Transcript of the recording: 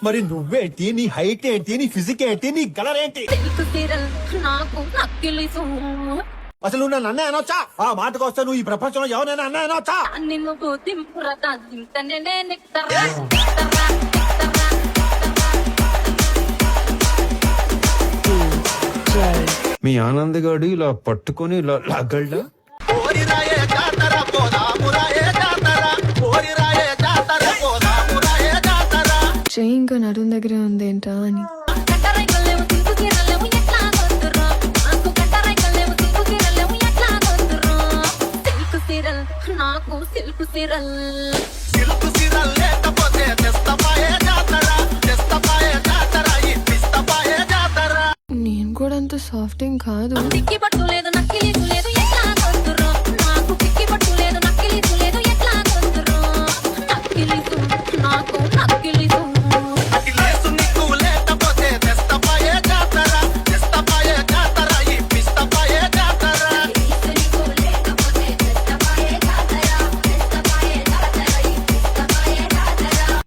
మరి నువ్వేంటి, నీ హైట్ ఏంటి, నీ ఫిజిక్ ఏంటి, నీ కలర్ ఏంటి? అసలు నువ్వు నన్ను అన్నయ్య అనొచ్చా? ఆ మాటకు వస్తే నువ్వు ఈ ప్రపంచంలో ఎవరైనా అన్నయ్య అనొచ్చా? మీ ఆనంద్ గాడు ఇలా పట్టుకొని ఇలా లాగల్డా. చెయ్యి ఇంకా నడుం దగ్గరే ఉంది ఏంటా అని. నేను కూడా అంత సాఫ్ట్ ఏం కాదు.